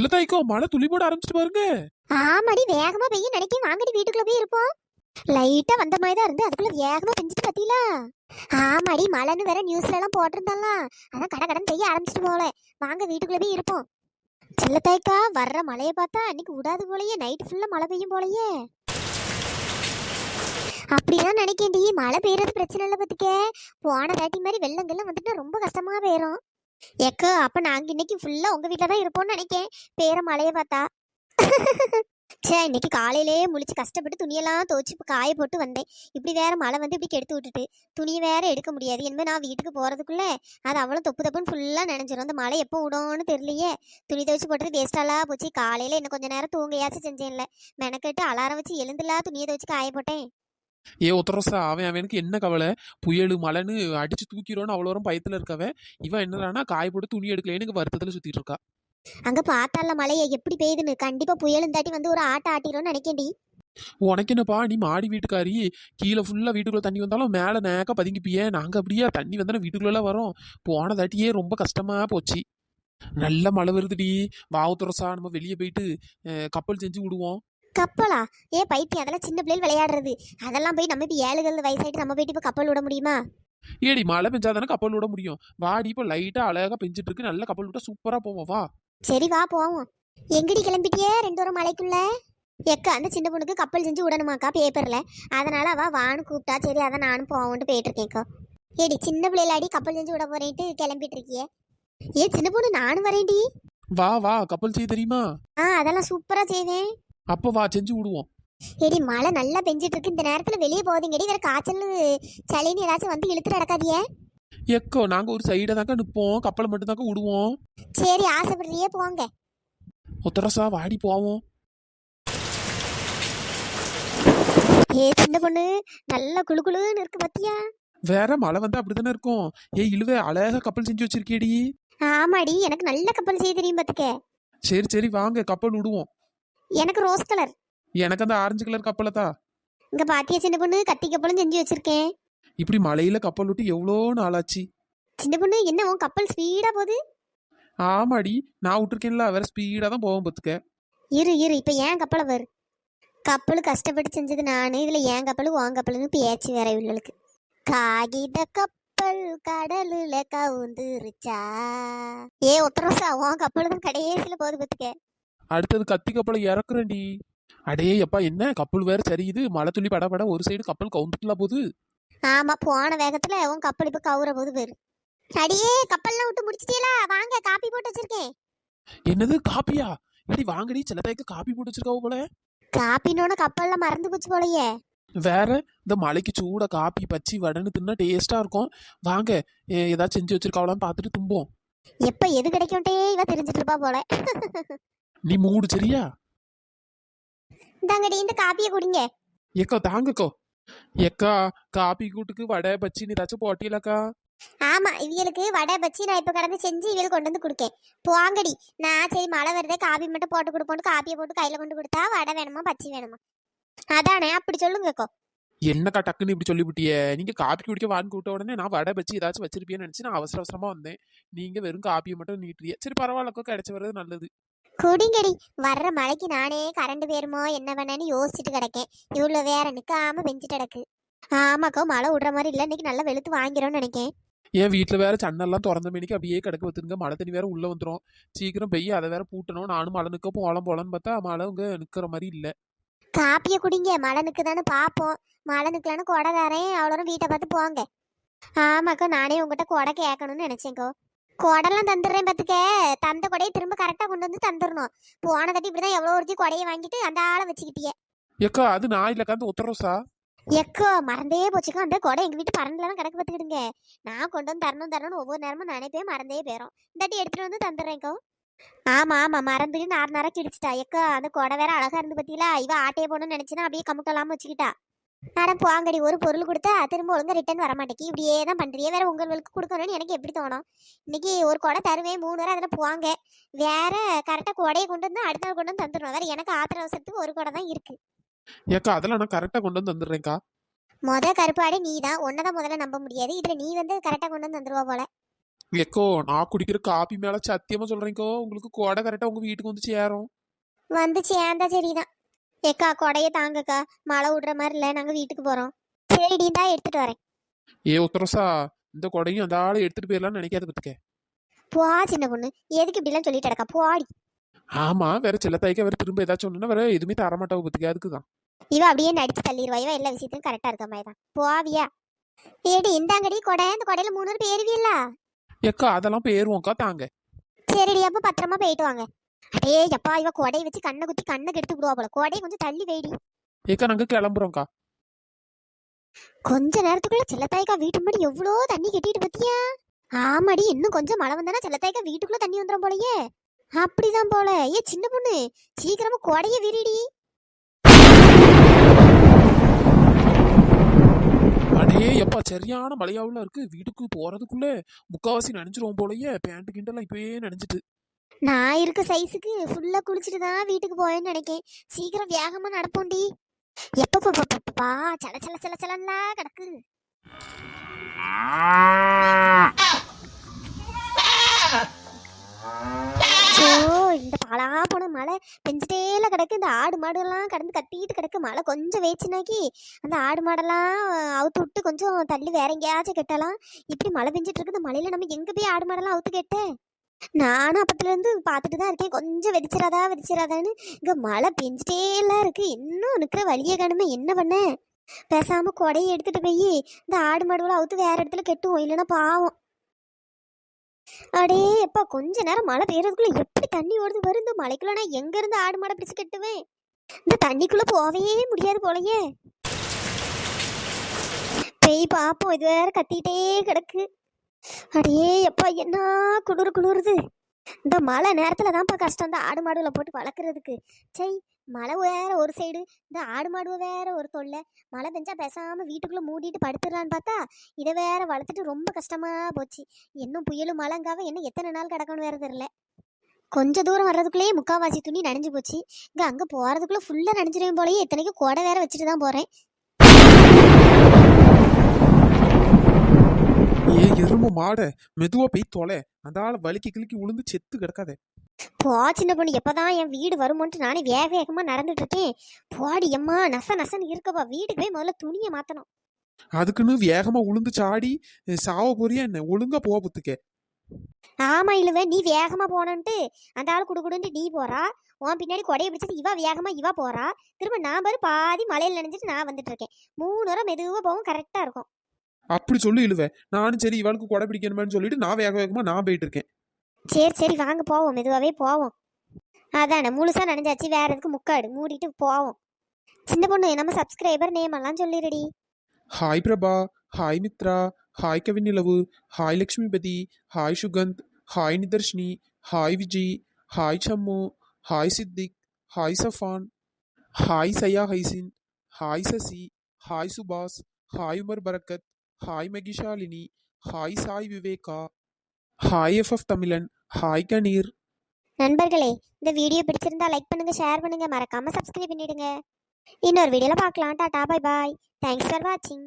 செல்லத்தாய்க்கோ மழை துளி போட ஆரம்பிச்சிட்டு பாருங்க. ஆமாடி, வேகமா பெய்யும் நினைக்கி. வாங்கடி வீட்டுக்குள்ள போய் இருப்போம். லைட்டா வந்த மாதிரி தான் இருந்து அதுக்குள்ள வேகமா பெஞ்சிட்டு பாத்தீங்களா? ஆமாடி, மழைன்னு வேற நியூஸ்ல எல்லாம் போட்டிருந்தால. அதான் கடை கடன் பெய்ய ஆரம்பிச்சிட்டு போல. வாங்க வீட்டுக்குள்ள போய் இருப்போம். செல்லத்தாய்க்கா, வர்ற மழையை பார்த்தா அன்னைக்கு விடாது போலயே. நைட் ஃபுல்லா மழை பெய்யும் போலயே. அப்படிதான் நினைக்கேன்டி. மழை பெய்யறது பிரச்சனை இல்லை பத்துக்க. போன தாட்டி மாதிரி வெள்ளங்கள்லாம் வந்துட்டு ரொம்ப கஷ்டமா போயிரும். எக்கோ, அப்ப நாங்க இன்னைக்கு ஃபுல்லா உங்க வீட்டுல தான் இருப்போம்னு நினைக்கேன். பேர மழையை பார்த்தா. சே, இன்னைக்கு காலையிலே முழிச்சு கஷ்டப்பட்டு துணியெல்லாம் துவச்சு காய போட்டு வந்தேன். இப்படி வேற மழை வந்து இப்படி கெடுத்து விட்டுட்டு துணியை வேற எடுக்க முடியாது. இனிமே நான் வீட்டுக்கு போறதுக்குள்ள அது அவ்வளோ தொப்பு தப்புன்னு ஃபுல்லா நினைஞ்சிரும். அந்த மழை எப்போ விடும்னு தெரியலையே. துணி துவச்சு போட்டது வேஸ்டாலாம் போச்சு. காலையில இன்னும் கொஞ்ச நேரம் தூங்கையாச்சும் செஞ்சேன்ல. மெனக்கெட்டு அலாரம் வச்சு எழுந்துலாம் துணியை துவச்சு காய போட்டேன். ஏ ஒத்தரசா, அவனுக்கு என்ன கவலை? புயலு மழைன்னு அடிச்சு தூக்கிடுவோன்னு அவ்வளோ வரும் பயத்துல இருக்கவன். இவன் என்னடானா காய போட்டு துணி எடுக்கல, எனக்கு வருத்தத்துல சுத்திட்டு இருக்கா. அங்க பார்த்தால மழையை எப்படி பெய்யுதுன்னு. கண்டிப்பா புயலும் தாட்டி வந்து ஒரு ஆட்ட ஆட்டிடும்னு நினைக்கேன்டி. உனக்கு என்னப்பா, நீ மாடி வீட்டுக்காரி. கீழே ஃபுல்லா வீட்டுக்குள்ள தண்ணி வந்தாலும் மேலே நேக்க பதுங்கிப்பியே. நாங்க அப்படியே தண்ணி வந்தாலும் வீட்டுக்குள்ள வரோம். போன தாட்டியே ரொம்ப கஷ்டமா போச்சு. நல்ல மழை வருதுடி. வாவுத்துறசா, நம்ம வெளியே போயிட்டு கப்பல் செஞ்சு விடுவோம். கப்பலா? ஏ பைத்தியம், அதெல்லாம் சின்ன பிள்ளைகள் விளையாடுறது. அதெல்லாம் போய் நம்ம இப்ப 7 வயசாயிட்டு நம்ம போயிட்டு இப்ப கப்பல் விட முடியுமா? ஏடி, மழை பெஞ்சாதானே கப்பல் விட முடியும். வாடி, இப்போ லைட்டா அழகா பெஞ்சிட்டு இருக்கு. நல்ல கப்பல் விட்டா சூப்பரா போவோம். வா. சரி வா போவோம். எங்கடி கிளம்பிட்டியே 2 வாரம் மலைக்குள்ள? எக்கா, அந்த சின்ன பொண்ணுக்கு கப்பல் செஞ்சு விடணுமாக்கா பேப்பர்ல. அதனால அவ வான்னு கூப்பிட்டா. சரி, அதான் நானும் போவோன்ட்டு போயிட்டு இருக்கேன்க்கா. ஏடி, சின்ன பிள்ளைலாடி கப்பல் செஞ்சு விட போறேன்ட்டு கிளம்பிட்டு இருக்கியே. ஏ சின்ன பொண்ணு, நானும் வரேன்டி. வா வா, கப்பல் செய்ய தெரியுமா? அதெல்லாம் சூப்பரா செய்வேன். அப்போ வா, செஞ்சு விடுவோம். ஏடி, மழை நல்லா பெஞ்சிட்டு இருக்கு. இந்த நேரத்துல வெளியே போகுதுங்கடி. வேற காய்ச்சல் சளின்னு ஏதாச்சும் வந்து இழுத்துட்டு நடக்காதியே. எக்கோ, நாங்க ஒரு சைடை தாங்க நிற்போம். கப்பலை மட்டும் தாங்க விடுவோம். சரி, ஆசைப்படுறியே போங்க. ஒத்தரசா, வாடி போவோம். ஏ சின்ன பொண்ணு, நல்ல குளு குளுன்னு இருக்கு பத்தியா? வேற மழை வந்தா அப்படித்தானே இருக்கும். ஏ இழுவே, அழகா கப்பல் செஞ்சு வச்சிருக்கேடி. ஆமாடி, எனக்கு நல்ல கப்பல் செய்ய தெரியும் பத்துக்க. சரி சரி, வாங்க கப்பல் விடுவோம். எனக்கு ரோஸ் கலர். எனக்கு அந்த ஆரஞ்சு கலர் கப்பலை தான். இங்க பாத்தியா சின்ன பொண்ணு, கத்தி கப்பலும் செஞ்சு வச்சிருக்கேன். இப்படி மழையில கப்பல் விட்டு எவ்வளோ நாளாச்சு. சின்ன பொண்ணு, என்ன உன் கப்பல் ஸ்பீடா போகுது? ஆமாடி, நான் விட்டுருக்கேன்ல, வேற ஸ்பீடா தான் போவோம் பத்துக்க. இரு இரு, இப்ப ஏன் கப்பலை வரு. கப்பலு கஷ்டப்பட்டு செஞ்சது நானு. இதுல ஏன் கப்பலு உன் கப்பலுன்னு பேச்சு வேற இவளுக்கு. காகித கப்பல் கடலுல கவுந்துருச்சா. ஏ ஒத்தரசா, உன் கப்பலு தான் கடைசியில போகுது பத்துக்க. அடுத்தது கத்தி கப்பலை இறக்குறேன்டி. அடே எப்பா, என்ன கப்பல் வேற சரியுது. மழை துளி பட பட ஒரு சைடு கப்பல் கவுந்துட்டுலாம் போகுது. ஆமா, போன வேகத்துல உன் கப்பல் இப்ப கவுற போது பேரு. அடியே, கப்பல்லாம் விட்டு முடிச்சிட்டீங்களா? வாங்க, காப்பி போட்டு வச்சிருக்கேன். என்னது காப்பியா? இடி வாங்கடி, சில தைக்க காப்பி போட்டு வச்சிருக்காவோ போல. காப்பினோட கப்பல்லாம் மறந்து போச்சு போலயே. வேற இந்த மலைக்கு சூட காப்பி பச்சி வடன்னு தின்னா டேஸ்டா இருக்கும். வாங்க, ஏதாச்சும் செஞ்சு வச்சிருக்காவலான்னு பார்த்துட்டு தும்போம். எப்ப எது கிடைக்கும்ட்டே இவ தெரிஞ்சிட்டு இருப்பா போல. நீ மூடு சரியா? இந்தாங்கடி, இந்த காப்பியை குடிங்க. ஏக்கா தாங்கக்கோ. ஏக்கா, காப்பி கூட்டுக்கு வடை பச்சி ஏதாச்சும் போட்டியலக்கா? ஆமா, இவங்களுக்கு வடை பச்சி நான் இப்ப கடந்து செஞ்சு இவங்களுக்கு கொண்டு வந்து கொடுக்கேன். போங்கடி. நான் சரி மழை வருதே, காப்பி மட்டும் போட்டு கொடுப்போம். காப்பியை போட்டு கையில கொண்டு கொடுத்தா வடை வேணுமா பச்சி வேணுமா? அதானே, அப்படி சொல்லுங்கக்கோ. என்னக்கா டக்குன்னு இப்படி சொல்லிவிட்டியே? நீங்க காப்பி குடிக்க வாங்கி விட்ட உடனே நான் வடை பச்சி ஏதாச்சும் வச்சிருப்பேன்னு நினைச்சு நான் அவசர அவசரமா வந்தேன். நீங்க வெறும் காப்பியை மட்டும் நீட்டுறிய. சரி பரவாயில்லக்கோ, கிடைச்சி வர்றது நல்லது. குடிங்கடி. வர்ற மழைக்கு நானே கரண்ட் போயிருமோ என்ன வேணான்னு யோசிச்சுட்டு கிடக்கேன். இவ்வளவு வேற நிக்காம பெஞ்சிட்டு கிடக்கு. ஆமாக்கோ, மழை விடுற மாதிரி இல்லை. இன்னைக்கு நல்லா வெளுத்து வாங்கிறோம்னு நினைக்கேன். என் வீட்டுல வேற சன்னெல்லாம் திறந்த மணிக்கு அப்படியே கிடக்க வச்சுருங்க. மழை தண்ணி வேற உள்ள வந்துடும். சீக்கிரம் பெய்ய அதை வேற பூட்டணும். நானும் மழை நிற்க போலாம் போலான்னு பார்த்தா மழை உங்க நிக்கிற மாதிரி இல்லை. காப்பியை குடிங்க. மழை நிக்குதான்னு பாப்போம். மழை நிக்கலான்னு கொடை தரேன். அவ்வளோ வீட்டை பார்த்து போங்க. ஆமாக்கோ, நானே உங்ககிட்ட கொடை கேட்கணும்னு நினைச்சேங்கோ. கொடைலாம் தந்துடுறேன் பார்த்துக்க. தந்த கொடையை திரும்ப கரெக்டா கொண்டு வந்து தந்துடணும். போன தட்டி இப்படிதான் எவ்வளோ ஒருத்தி கொடையை வாங்கிட்டு அந்த ஆளை வச்சுக்கிட்டியே. ஏக்கா, அது நான் இல்லக்கா, அந்த உத்தரவுசா. எக்கோ, மறந்தே போச்சுக்கோ. அந்த கொடை எங்க வீட்டு பரண்டெல்லாம் கிடக்கு பார்த்துக்கிடுங்க. நான் கொண்டு வந்து தரணும்னு ஒவ்வொரு நேரமும் நினைப்பே மறந்தே போயிடும். இந்தாட்டி எடுத்துட்டு வந்து தந்துடுறேன்க்கோ. ஆமா ஆமா, மறந்துட்டு நார் கிழிச்சிட்டா. எக்கோ, அந்த கொடை வேற அழகா இருந்து பத்தியில. இவ ஆட்டையை போடணும்னு நினைச்சுன்னா அப்படியே கமுட்டலாம வச்சுக்கிட்டா. மேடம் போங்கடி, ஒரு பொருள் கொடுத்தா திரும்ப ஒழுங்கா ரிட்டர்ன் வர மாட்டேங்கி. இப்படியே தான் பண்றியே. வேற உங்களுக்கு கொடுக்கணும்னு எனக்கு எப்படி தோணும்? இன்னைக்கு ஒரு கொடை தருவேன், 3 நேரம் அதில் போவாங்க. வேற கரெக்டாக கொடையை கொண்டு வந்து அடுத்த நாள் கொண்டு வந்து தந்துடுவோம். வேற எனக்கு ஆத்திர அவசரத்துக்கு ஒரு கொடை தான் இருக்கு. ஏக்கா, அதெல்லாம் நான் கரெக்டா கொண்டு வந்து தந்துடுறேன்க்கா. கருப்பாடே நீ தான். ஒன்னதான் முதல்ல நம்ப முடியாது. இதுல நீ வந்து கரெக்டாக கொண்டு வந்து தந்துருவா போல. எக்கோ நான் குடிக்கிற காப்பி மேல சத்தியமா சொல்றேன்க்கோ உங்களுக்கு கொடை கரெக்டா உங்க வீட்டுக்கு வந்து சேரும். வந்து சேர்ந்தா சரிதான். ஏக்கா கொடையை தாங்கக்கா, மழை விடுற மாதிரி இல்லை, நாங்க வீட்டுக்கு போறோம். சரிடி தான் எடுத்துட்டு வரேன். ஏ உத்தரசா, இந்த கொடையும் அந்த ஆளை எடுத்துட்டு போயிடலாம்னு நினைக்காத பத்துக்க. போ சின்ன பொண்ணு, எதுக்கு இப்படிலாம் சொல்லிட்டு கிடக்கா, போடி. ஆமா, வேற செல்லத்தாய்க்க வேற திரும்ப ஏதாச்சும் ஒண்ணுன்னா வேற எதுவுமே தரமாட்டாவ பத்துக்க, அதுக்குதான். இவ அப்படியே நடிச்சு தள்ளிடுவா, இவ எல்லா விஷயத்தையும் கரெக்டா இருக்க மாதிரி தான். போவியா? ஏடி இந்தாங்கடி கொடை, இந்த கொடையில 3 பேர் பேருவியல்ல. எக்கா அதெல்லாம் போயிருவோம்க்கா, தாங்க. சரிடி, அப்ப பத்திரமா போயிட்டு வாங்க. அடே எப்பா, இவ கொடையை வச்சு கண்ணை குத்தி கண்ணை கெடுத்து விடுவா போல. கொடையை கொஞ்சம் தள்ளி வைடி. ஏக்கா நாங்க கிளம்புறோம்க்கா. கொஞ்ச நேரத்துக்குள்ள செல்லத்தாய்க்கா வீட்டு முன்னாடி எவ்வளோ தண்ணி கெட்டிட்டு பத்தியா? ஆமாடி, இன்னும் கொஞ்சம் மழை வந்தானா செல்லத்தாய்க்கா வீட்டுக்குள்ள தண்ணி வந்துடும் போலயே. அப்படிதான் போல. ஏ சின்ன பொண்ணு, சீக்கிரமா கொடைய விரிடி. அடே எப்பா, சரியான மழையாவுல இருக்கு. வீட்டுக்கு போறதுக்குள்ள முக்காவாசி நனைஞ்சிரும் போலயே. பேண்ட் கிண்டெல்லாம் இப்பயே நனைஞ்சிட்டு. நான் இருக்க சைஸுக்கு ஃபுல்லா குளிச்சுட்டு தான் வீட்டுக்கு போவேன்னு நினைக்கேன். சீக்கிரம் வேகமா நடப்போண்டி. எப்பப்பா சல சல சல சலன்னா கிடக்கு. சோ, இந்த பாலா போன மழை பெஞ்சிட்டேல கிடக்கு. இந்த ஆடு மாடு எல்லாம் கடந்து கத்திட்டு கிடக்கு. மழை கொஞ்சம் வேச்சுனாக்கி அந்த ஆடு மாடெல்லாம் அவுத்து விட்டு கொஞ்சம் தள்ளி வேற எங்கேயாச்சும் கெட்டலாம். இப்படி மழை பெஞ்சிட்டு இருக்கு. இந்த மழையில நம்ம எங்க போய் ஆடு மாடெல்லாம் அவுத்து கெட்ட? நானும் அப்பத்துல இருந்து பார்த்துட்டு தான் இருக்கேன், கொஞ்சம் வெடிச்சிடாதான்னு. இங்க மழை பெஞ்சிட்டேலாம் இருக்கு, இன்னும் நிக்கிற வழியே காணுமே. என்ன பண்ண? பேசாம கொடையை எடுத்துட்டு போய் இந்த ஆடு மாடுகளை அவுத்து வேற இடத்துல கெட்டுவோம், இல்லைன்னா பாவம். அடே எப்பா, கொஞ்ச நேரம் மழை பெய்யறதுக்குள்ள எப்படி தண்ணி ஓடுது பாரு. இந்த மழைக்குள்ள நான் எங்க இருந்து ஆடு மாடை பிடிச்சு கட்டுவேன்? இந்த தண்ணிக்குள்ள போவே முடியாது போலயே. பெய் பாப்போம், இது வேற கத்திட்டே கிடக்கு. அடே எப்பா, என்ன குளிருது. இந்த மழை நேரத்துல தான்ப்பா கஷ்டம் இந்த ஆடு மாடுகளை போட்டு வளர்க்குறதுக்கு. சை, மழை வேற ஒரு சைடு, இந்த ஆடு மாடுவை வேற ஒரு தொல்லை. மழை பெஞ்சா பேசாம வீட்டுக்குள்ள மூடிட்டு படுத்துடலான்னு பார்த்தா இதை வேற வளர்த்துட்டு ரொம்ப கஷ்டமா போச்சு. இன்னும் புயலும் மழைங்காவ என்ன எத்தனை நாள் கிடக்கணும் வேற தெரியல. கொஞ்ச தூரம் வர்றதுக்குள்ளேயே முக்காவாசி துணி நனைஞ்சு போச்சு. இங்க அங்க போறதுக்குள்ள ஃபுல்லா நனைஞ்சிருவேன் போலயே. இத்தனைக்கும் கொடை வேற வச்சுட்டு தான் போறேன். ஏ எறும்பு மாட, மெதுவா போய் தொலை. அந்த ஆளை வலிக்கி கிளிக்கி உளுந்து செத்து கிடக்காத. போ சின்ன பொண்ணு, எப்பதான் என் வீடு வருமோன்ட்டு நானே வேக வேகமா நடந்துட்டு இருக்கேன். போடி எம்மா, நசன்னு இருக்கப்பா. வீட்டுக்கு போய் முதல்ல துணியை மாத்தணும். அதுக்குன்னு வேகமா உளுந்து சாடி சாவ போறியா என்ன? ஒழுங்கா போக புத்துக்க. ஆமா இல்லவே, நீ வேகமா போனன்ட்டு அந்த ஆள் குடுக்குடுன்ட்டு நீ போறா. உன் பின்னாடி கொடையை பிடிச்சிட்டு இவா வேகமா இவா போறா. திரும்ப நான் பாரு பாதி மலையில நினைஞ்சிட்டு நான் வந்துட்டு இருக்கேன். 3 வரை மெதுவா போகும், கரெக்டா இருக்கும். அப்படி சொல்லி இழுவ. நானும் சரி இவளுக்கு கொடை பிடிக்கணுமான்னு சொல்லிட்டு நான் வேக வேகமா நான் போயிட்டு இருக்கேன். சரி வாங்க போவோம், மெதுவாவே போவோம். அதானே, முழுசா நனைஞ்சாச்சு, வேற எதுக்கு முக்காடு மூடிட்டு போவோம். சின்ன பொண்ணு, நம்ம சப்ஸ்கிரைபர் நேம் எல்லாம் சொல்லிடுடி. Hi Prabha, hi Mitra, hi Kavinilavu, hi Lakshmipathi, hi Sugandh, hi Nidharshini, hi Vijay, hi Sammu, hi Siddiq, hi Safan, hi Saya Haisin, hi Sasi, hi Subash, hi Umar Barakath, hi Mahishalini, hi Sai Viveka, hi FF Tamizhan, hi Kaneer. நண்பர்களே, இந்த வீடியோ பிடிச்சிருந்தா லைக் பண்ணுங்க, ஷேர் பண்ணுங்க, மறக்காம சப்ஸ்கிரைப் பண்ணிடுங்க. இன்னொரு வீடியோல பார்க்கலாம். Tata bye bye. Thanks for வாட்சிங்.